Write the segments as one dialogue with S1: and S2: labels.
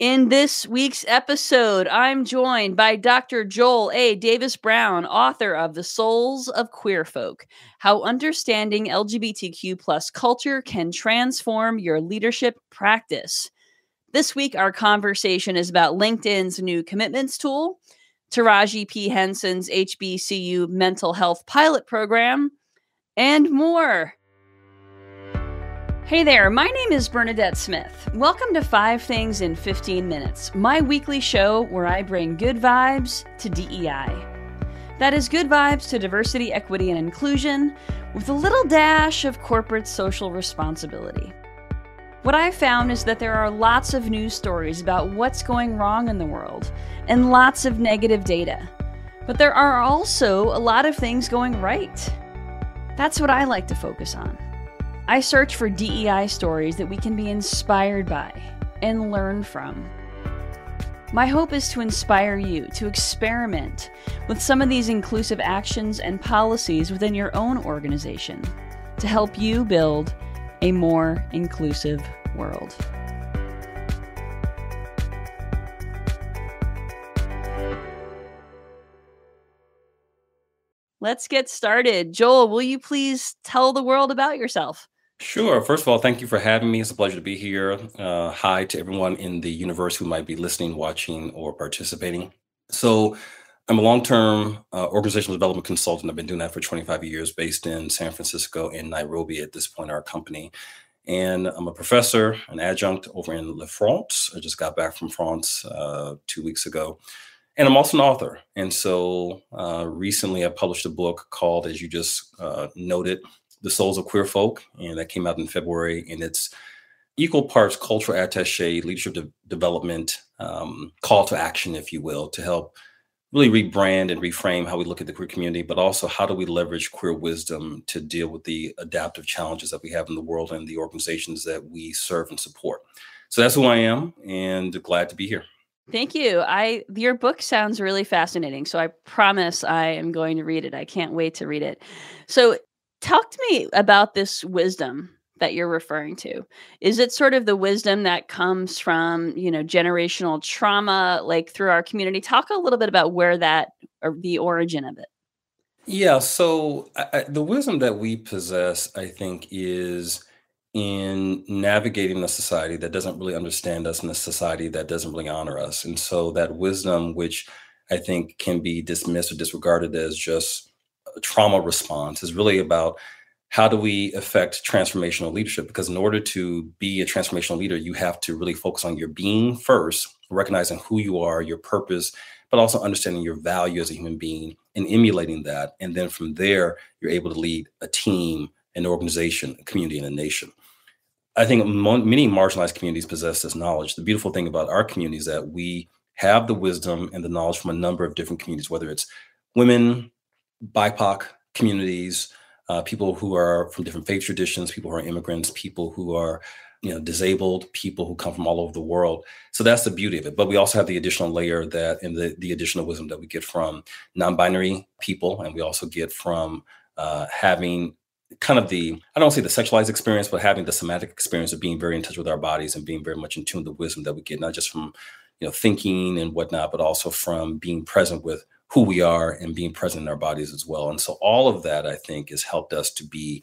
S1: In this week's episode, I'm joined by Dr. Joel A. Davis Brown, author of The Souls of Queer Folk: How Understanding LGBTQ plus Culture Can Transform Your Leadership Practice. This week, our conversation is about LinkedIn's new commitments tool, Taraji P. Henson's HBCU mental health pilot program, and more. Hey there, my name is Bernadette Smith. Welcome to 5 Things in 15 Minutes, my weekly show where I bring good vibes to DEI. That is good vibes to diversity, equity, and inclusion with a little dash of corporate social responsibility. What I've found is that there are lots of news stories about what's going wrong in the world and lots of negative data. But there are also a lot of things going right. That's what I like to focus on. I search for DEI stories that we can be inspired by and learn from. My hope is to inspire you to experiment with some of these inclusive actions and policies within your own organization to help you build a more inclusive world. Let's get started. Joel, will you please tell the world about yourself?
S2: Sure. First of all, thank you for having me. It's a pleasure to be here. Hi to everyone in the universe who might be listening, watching, or participating. So, I'm a long-term organizational development consultant. I've been doing that for 25 years, based in San Francisco and Nairobi at this point, our company. And I'm a professor, an adjunct over in La France. I just got back from France 2 weeks ago. And I'm also an author. And so recently I published a book called, as you just noted, The Souls of Queer Folk, and that came out in February. And it's equal parts cultural attaché, leadership development, call to action, if you will, to help really rebrand and reframe how we look at the queer community, but also how do we leverage queer wisdom to deal with the adaptive challenges that we have in the world and the organizations that we serve and support. So that's who I am, and glad to be here.
S1: Thank you. Your book sounds really fascinating, so I promise I am going to read it. I can't wait to read it. So talk to me about this wisdom that you're referring to. Is it sort of the wisdom that comes from, generational trauma, like through our community? Talk a little bit about where that, or the origin of it.
S2: Yeah, so the wisdom that we possess, I think, is in navigating a society that doesn't really understand us and a society that doesn't really honor us. And so that wisdom, which I think can be dismissed or disregarded as just a trauma response, is really about how do we affect transformational leadership? Because in order to be a transformational leader, you have to really focus on your being first, recognizing who you are, your purpose, but also understanding your value as a human being and emulating that. And then from there, you're able to lead a team, an organization, a community, and a nation. I think many marginalized communities possess this knowledge. The beautiful thing about our community is that we have the wisdom and the knowledge from a number of different communities, whether it's women, BIPOC communities, people who are from different faith traditions, people who are immigrants, people who are disabled, people who come from all over the world. So that's the beauty of it. But we also have the additional layer that, and the additional wisdom that we get from non-binary people. And we also get from having kind of I don't say the sexualized experience, but having the somatic experience of being very in touch with our bodies and being very much in tune with the wisdom that we get, not just from, thinking and whatnot, but also from being present with who we are and being present in our bodies as well. And so all of that, I think, has helped us to be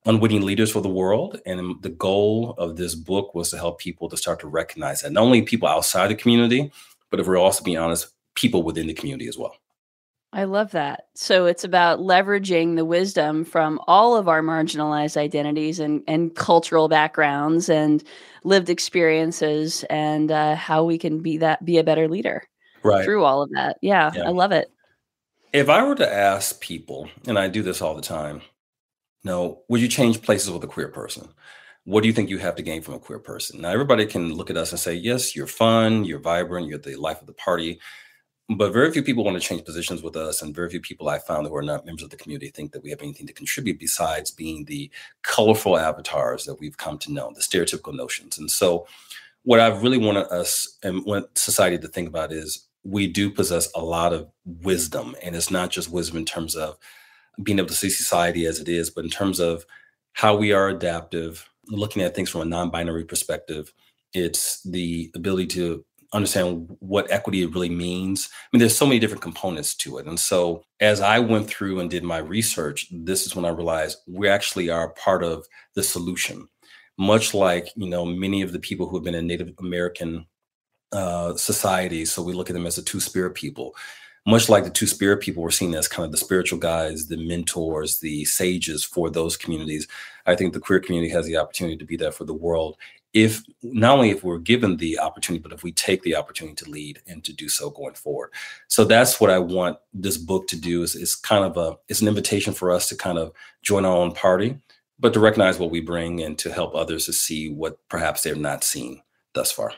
S2: unwitting leaders for the world. And the goal of this book was to help people to start to recognize that, not only people outside the community, but if we're also being honest, people within the community as well.
S1: I love that. So it's about leveraging the wisdom from all of our marginalized identities and cultural backgrounds and lived experiences, and how we can be a better leader through all of that. Yeah, I love it.
S2: If I were to ask people, and I do this all the time, would you change places with a queer person? What do you think you have to gain from a queer person? Now, everybody can look at us and say, yes, you're fun, you're vibrant, you're the life of the party. But very few people want to change positions with us, and very few people I found who are not members of the community think that we have anything to contribute besides being the colorful avatars that we've come to know, the stereotypical notions. And so what I've really wanted us and want society to think about is we do possess a lot of wisdom, and it's not just wisdom in terms of being able to see society as it is, but in terms of how we are adaptive, looking at things from a non-binary perspective. It's the ability to understand what equity really means. I mean, there's so many different components to it. And so as I went through and did my research, this is when I realized we actually are part of the solution. Much like, many of the people who have been in Native American societies. So we look at them as the two-spirit people. Much like the two-spirit people were seen as kind of the spiritual guides, the mentors, the sages for those communities. I think the queer community has the opportunity to be that for the world. If not only if we're given the opportunity, but if we take the opportunity to lead and to do so going forward. So that's what I want this book to do is kind of it's an invitation for us to kind of join our own party, but to recognize what we bring and to help others to see what perhaps they've not seen thus far.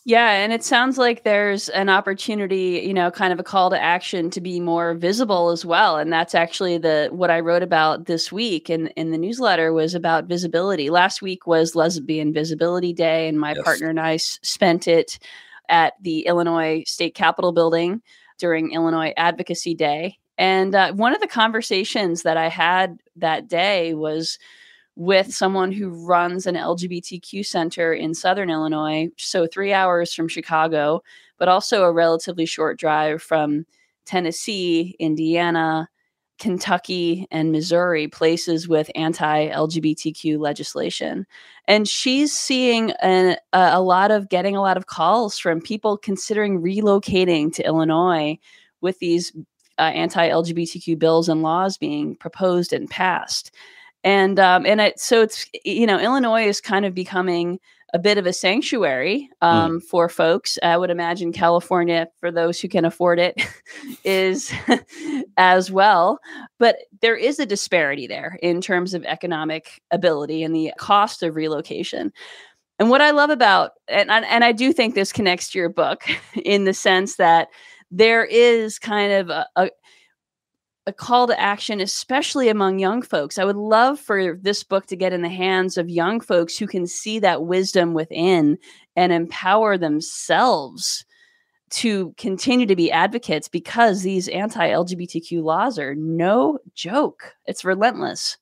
S1: Yeah, and it sounds like there's an opportunity, kind of a call to action to be more visible as well. And that's actually what I wrote about this week in the newsletter was about visibility. Last week was Lesbian Visibility Day, and my
S2: Yes.
S1: partner and I spent it at the Illinois State Capitol building during Illinois Advocacy Day. And one of the conversations that I had that day was with someone who runs an LGBTQ center in Southern Illinois, so 3 hours from Chicago, but also a relatively short drive from Tennessee, Indiana, Kentucky, and Missouri, places with anti-LGBTQ legislation. And she's seeing getting a lot of calls from people considering relocating to Illinois with these anti-LGBTQ bills and laws being proposed and passed. So it's, Illinois is kind of becoming a bit of a sanctuary for folks. I would imagine California, for those who can afford it, is as well. But there is a disparity there in terms of economic ability and the cost of relocation. And what I love about, and I do think this connects to your book in the sense that there is kind of a call to action, especially among young folks. I would love for this book to get in the hands of young folks who can see that wisdom within and empower themselves to continue to be advocates, because these anti-LGBTQ laws are no joke. It's relentless.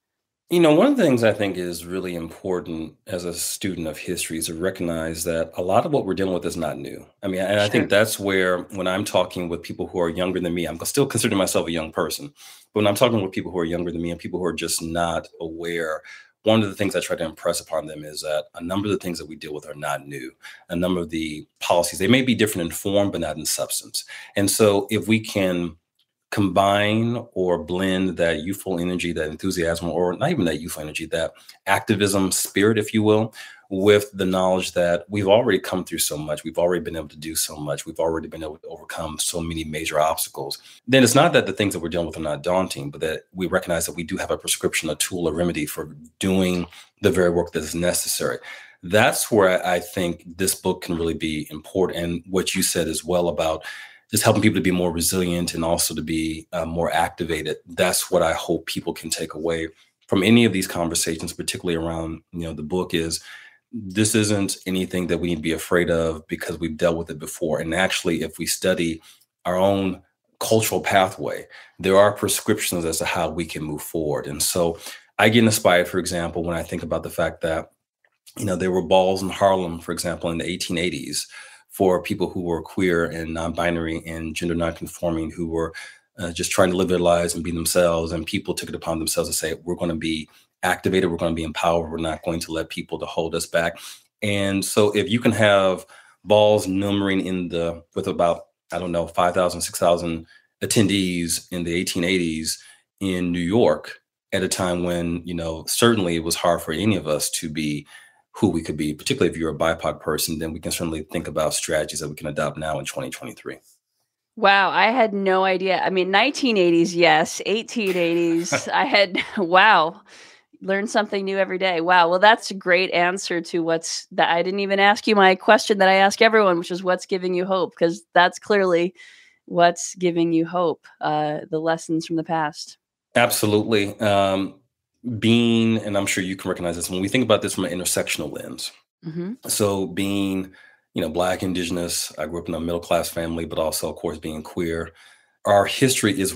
S2: One of the things I think is really important as a student of history is to recognize that a lot of what we're dealing with is not new. I mean, and I think that's where, when I'm talking with people who are younger than me, I'm still considering myself a young person, but when I'm talking with people who are younger than me and people who are just not aware, one of the things I try to impress upon them is that a number of the things that we deal with are not new. A number of the policies, they may be different in form, but not in substance. And so if we can combine or blend that youthful energy, that enthusiasm, or not even that youthful energy, that activism spirit, if you will, with the knowledge that we've already come through so much, we've already been able to do so much, we've already been able to overcome so many major obstacles, then it's not that the things that we're dealing with are not daunting, but that we recognize that we do have a prescription, a tool, a remedy for doing the very work that is necessary. That's where I think this book can really be important. And what you said as well about just helping people to be more resilient and also to be more activated. That's what I hope people can take away from any of these conversations, particularly around, the book is this isn't anything that we need to be afraid of because we've dealt with it before. And actually, if we study our own cultural pathway, there are prescriptions as to how we can move forward. And so I get inspired, for example, when I think about the fact that, there were balls in Harlem, for example, in the 1880s, for people who were queer and non-binary and gender non-conforming, who were just trying to live their lives and be themselves. And people took it upon themselves to say, we're going to be activated, we're going to be empowered, we're not going to let people to hold us back. And so if you can have balls numbering with about, 5,000, 6,000 attendees in the 1880s in New York at a time when, certainly it was hard for any of us to be who we could be, particularly if you're a BIPOC person, then we can certainly think about strategies that we can adopt now in 2023.
S1: Wow, I had no idea. I mean, 1980s, yes. 1880s, wow, learn something new every day. Wow, well, that's a great answer to I didn't even ask you my question that I ask everyone, which is what's giving you hope? Because that's clearly what's giving you hope, the lessons from the past.
S2: Absolutely. And I'm sure you can recognize this, when we think about this from an intersectional lens.
S1: Mm-hmm.
S2: So being, Black, Indigenous, I grew up in a middle-class family, but also, of course, being queer, our history is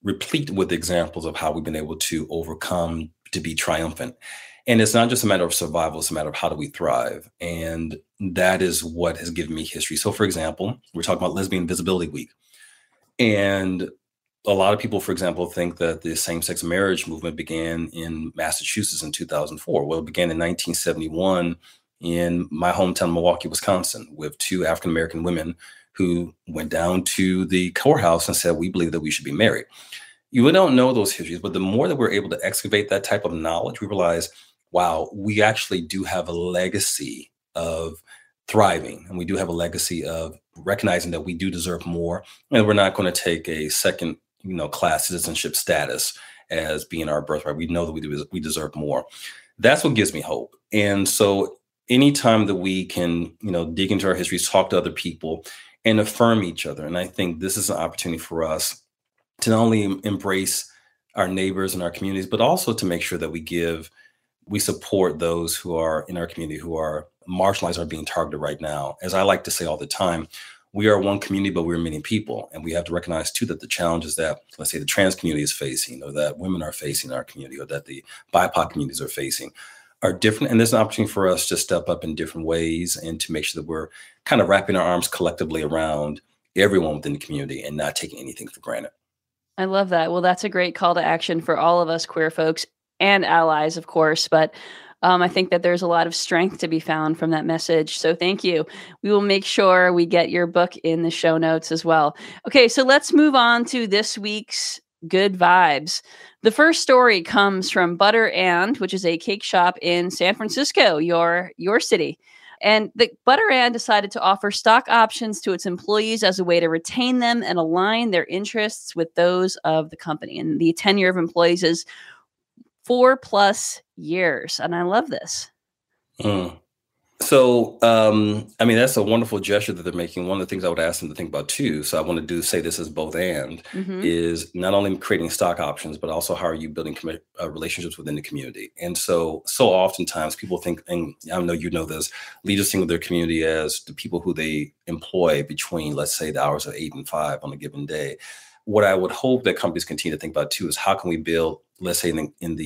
S2: replete with examples of how we've been able to overcome, to be triumphant. And it's not just a matter of survival, it's a matter of how do we thrive. And that is what has given me history. So, for example, we're talking about Lesbian Visibility Week. And a lot of people, for example, think that the same-sex marriage movement began in Massachusetts in 2004. Well, it began in 1971 in my hometown, Milwaukee, Wisconsin, with two African-American women who went down to the courthouse and said, we believe that we should be married. You don't know those histories, but the more that we're able to excavate that type of knowledge, we realize, wow, we actually do have a legacy of thriving, and we do have a legacy of recognizing that we do deserve more, and we're not going to take a second, class citizenship status as being our birthright. We know that we deserve more. That's what gives me hope. And so anytime that we can, dig into our histories, talk to other people, and affirm each other, and I think this is an opportunity for us to not only embrace our neighbors and our communities, but also to make sure that we support those who are in our community who are marginalized or being targeted right now. As I like to say all the time, we are one community, but we're many people. And we have to recognize too that the challenges that, let's say, the trans community is facing, or that women are facing in our community, or that the BIPOC communities are facing, are different. And there's an opportunity for us to step up in different ways and to make sure that we're kind of wrapping our arms collectively around everyone within the community and not taking anything for granted.
S1: I love that. Well, that's a great call to action for all of us queer folks and allies, of course. But I think that there's a lot of strength to be found from that message. So thank you. We will make sure we get your book in the show notes as well. Okay, so let's move on to this week's Good Vibes. The first story comes from Butter and, which is a cake shop in San Francisco, your city. And the Butter and decided to offer stock options to its employees as a way to retain them and align their interests with those of the company. And the tenure of employees is 4+ years. And I love this.
S2: So, that's a wonderful gesture that they're making. One of the things I would ask them to think about too, so I want to say this as both and, is not only creating stock options, but also how are you building relationships within the community. And so oftentimes people think, and I know you know this, leaders think of their community as the people who they employ between, let's say, the hours of 8 and 5 on a given day. What I would hope that companies continue to think about too is how can we build, let's say with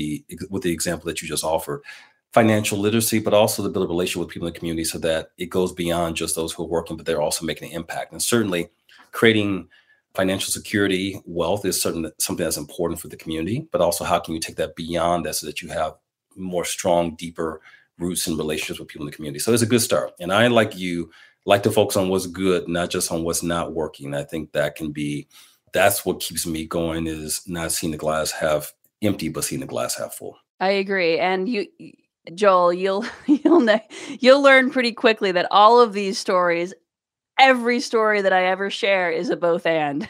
S2: the example that you just offered, financial literacy, but also to build a relationship with people in the community so that it goes beyond just those who are working, but they're also making an impact. And certainly creating financial security, wealth is certainly something that's important for the community, but also how can you take that beyond that so that you have more strong, deeper roots and relationships with people in the community. So it's a good start. And I, like you, like to focus on what's good, not just on what's not working. I think that's what keeps me going, is not seeing the glass half empty, but seeing the glass half full.
S1: I agree. And Joel, you'll learn pretty quickly that all of these stories, every story that I ever share is a both and.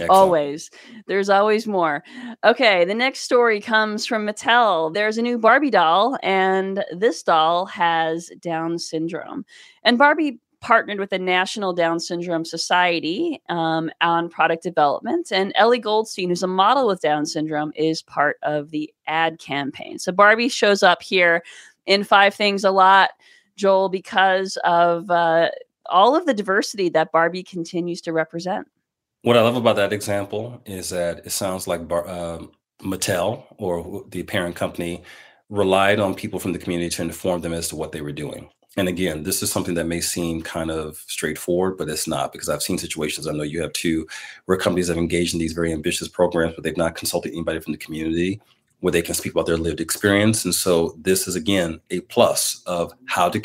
S1: Always. There's always more. Okay, the next story comes from Mattel. There's a new Barbie doll, and this doll has Down syndrome. And Barbie partnered with the National Down Syndrome Society on product development. And Ellie Goldstein, who's a model with Down syndrome, is part of the ad campaign. So Barbie shows up here in 5 Things a lot, Joel, because of all of the diversity that Barbie continues to represent.
S2: What I love about that example is that it sounds like Mattel, or the parent company, relied on people from the community to inform them as to what they were doing. And again, this is something that may seem kind of straightforward, but it's not, because I've seen situations, I know you have too, where companies have engaged in these very ambitious programs, but they've not consulted anybody from the community where they can speak about their lived experience. And so this is, again, a plus of how to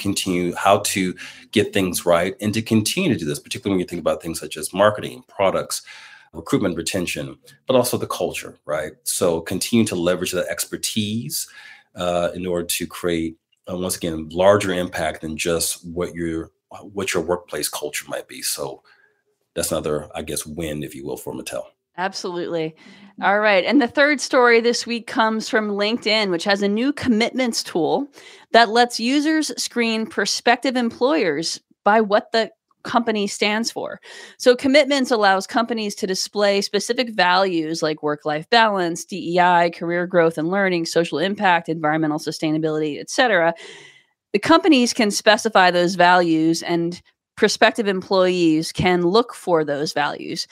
S2: get things right and to continue to do this, particularly when you think about things such as marketing, products, recruitment, retention, but also the culture, right? So continue to leverage that expertise in order to create, once again, larger impact than just what your workplace culture might be. So that's another, I guess, win, if you will, for Mattel.
S1: Absolutely. All right. And the third story this week comes from LinkedIn, which has a new commitments tool that lets users screen prospective employers by what the company stands for. So commitments allows companies to display specific values like work-life balance, DEI, career growth and learning, social impact, environmental sustainability, etc. The companies can specify those values, and prospective employees can look for those values.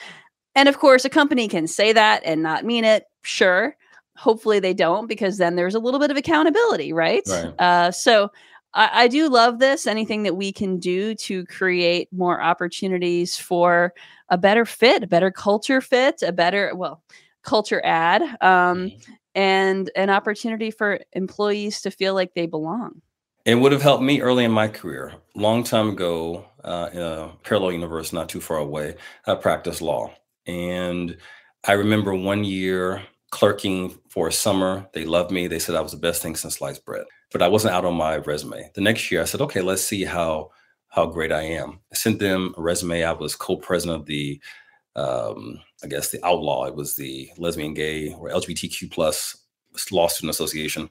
S1: And of course, a company can say that and not mean it, sure. hopefully they don't, because then there's a little bit of accountability, right?
S2: Right.
S1: So I do love this. Anything that we can do to create more opportunities for a better fit, a better culture fit, a better, well, culture add,
S2: Mhm.
S1: and an opportunity for employees to feel like they belong.
S2: It would have helped me early in my career. Long time ago, in a parallel universe not too far away, I practiced law. And I remember one year clerking for a summer. They loved me. They said I was the best thing since sliced bread. But I wasn't out on my resume. The next year, I said, okay, let's see how great I am. I sent them a resume. I was co-president of the, I guess, the Outlaw. It was the Lesbian, Gay, or LGBTQ plus Law Student Association.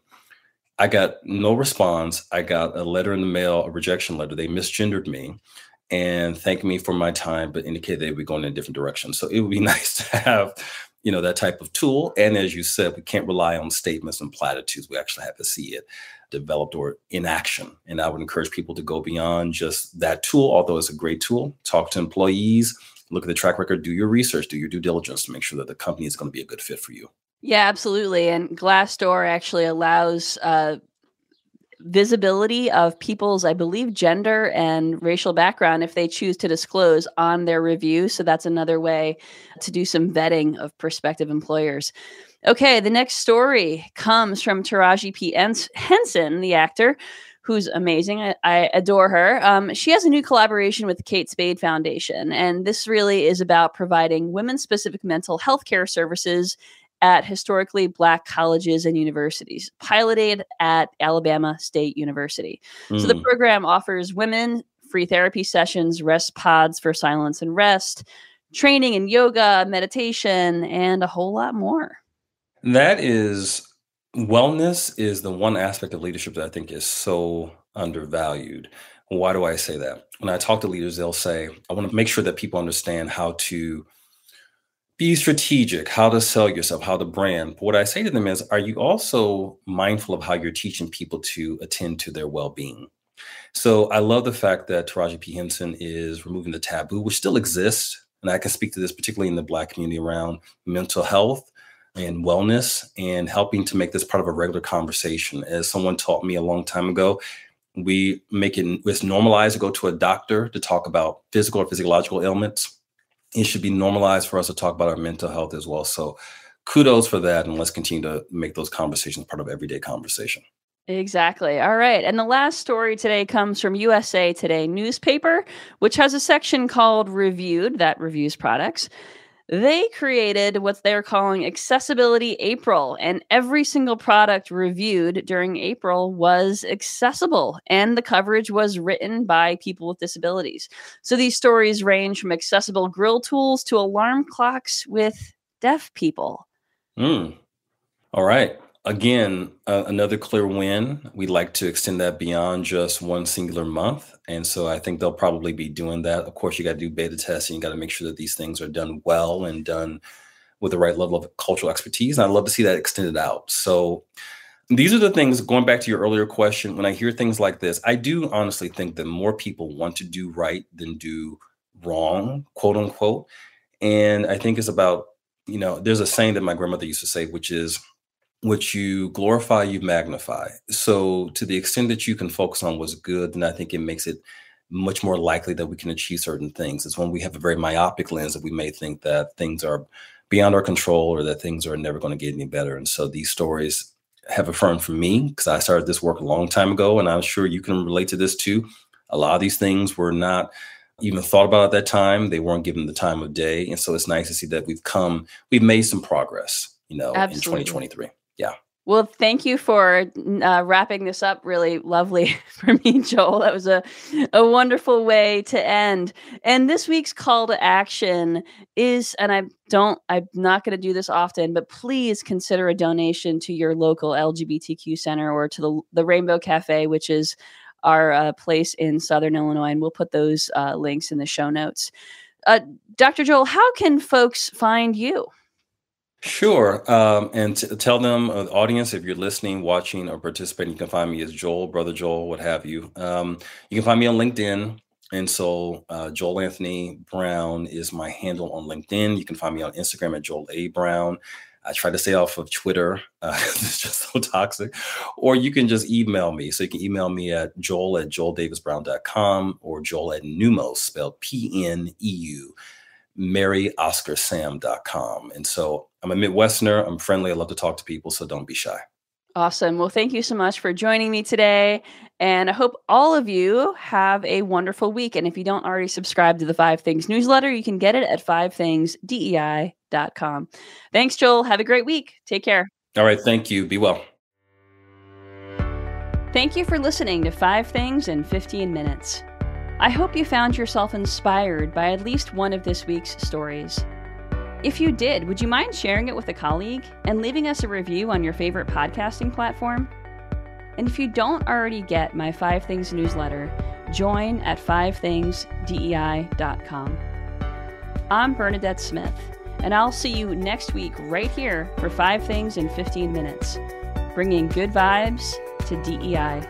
S2: I got no response. I got a letter in the mail, a rejection letter. They misgendered me and thanked me for my time, but indicated they would be going in a different direction. So it would be nice to have, that type of tool. And as you said, we can't rely on statements and platitudes. We actually have to see it developed or in action. And I would encourage people to go beyond just that tool, although it's a great tool. Talk to employees, look at the track record, do your research, do your due diligence to make sure that the company is going to be a good fit for you.
S1: Yeah, absolutely. And Glassdoor actually allows visibility of people's, I believe, gender and racial background if they choose to disclose on their review. So that's another way to do some vetting of prospective employers. Okay, the next story comes from Taraji P. Henson, the actor, who's amazing. I adore her. She has a new collaboration with the Kate Spade Foundation, and this really is about providing women-specific mental health care services at historically Black colleges and universities, piloted at Alabama State University. So the
S2: Mm.
S1: program offers women free therapy sessions, rest pods for silence and rest, training in yoga, meditation, and a whole lot more.
S2: That is Wellness is the one aspect of leadership that I think is so undervalued. Why do I say that? When I talk to leaders, they'll say, I want to make sure that people understand how to be strategic, how to sell yourself, how to brand. But what I say to them is, are you also mindful of how you're teaching people to attend to their well-being? So I love the fact that Taraji P. Henson is removing the taboo, which still exists. And I can speak to this particularly in the Black community around mental health and wellness and helping to make this part of a regular conversation. As someone taught me a long time ago, it's normalized to go to a doctor to talk about physical or physiological ailments. It should be normalized for us to talk about our mental health as well. So kudos for that. And let's continue to make those conversations part of everyday conversation.
S1: Exactly. All right. And the last story today comes from USA Today newspaper, which has a section called Reviewed that reviews products. They created what they're calling Accessibility April, and every single product reviewed during April was accessible, and the coverage was written by people with disabilities. So these stories range from accessible grill tools to alarm clocks with deaf people.
S2: Mm. All right. Again, another clear win. We'd like to extend that beyond just one singular month. And so I think they'll probably be doing that. Of course, you got to do beta testing. You got to make sure that these things are done well and done with the right level of cultural expertise. And I'd love to see that extended out. So these are the things, going back to your earlier question, when I hear things like this, I do honestly think that more people want to do right than do wrong, quote unquote. And I think it's about, there's a saying that my grandmother used to say, which is, what you glorify, you magnify. So to the extent that you can focus on what's good, then I think it makes it much more likely that we can achieve certain things. It's when we have a very myopic lens that we may think that things are beyond our control or that things are never going to get any better. And so these stories have affirmed for me, because I started this work a long time ago, and I'm sure you can relate to this too. A lot of these things were not even thought about at that time. They weren't given the time of day. And so it's nice to see that we've made some progress, in
S1: Absolutely.
S2: 2023. Yeah.
S1: Well, thank you for wrapping this up really lovely for me, Joel. That was a wonderful way to end. And this week's call to action is, and I'm not going to do this often, but please consider a donation to your local LGBTQ center or to the Rainbow Cafe, which is our place in Southern Illinois. And we'll put those links in the show notes. Dr. Joel, how can folks find you?
S2: Sure. And to tell them, the audience, if you're listening, watching, or participating, you can find me as Joel, Brother Joel, what have you. You can find me on LinkedIn. And so Joel Anthony Brown is my handle on LinkedIn. You can find me on Instagram at Joel A. Brown. I try to stay off of Twitter. It's just so toxic. Or you can just email me. So you can email me at joel@joeldavisbrown.com or joel@pneumos, spelled PNEU, MaryOscarSam.com. And so I'm a Midwesterner. I'm friendly. I love to talk to people. So don't be shy.
S1: Awesome. Well, thank you so much for joining me today. And I hope all of you have a wonderful week. And if you don't already subscribe to the 5 Things newsletter, you can get it at 5thingsdei.com. Thanks, Joel. Have a great week. Take care.
S2: All right. Thank you. Be well.
S1: Thank you for listening to 5 Things in 15 Minutes. I hope you found yourself inspired by at least one of this week's stories. If you did, would you mind sharing it with a colleague and leaving us a review on your favorite podcasting platform? And if you don't already get my 5 Things newsletter, join at 5thingsdei.com. I'm Bernadette Smith, and I'll see you next week right here for 5 Things in 15 Minutes, bringing good vibes to DEI.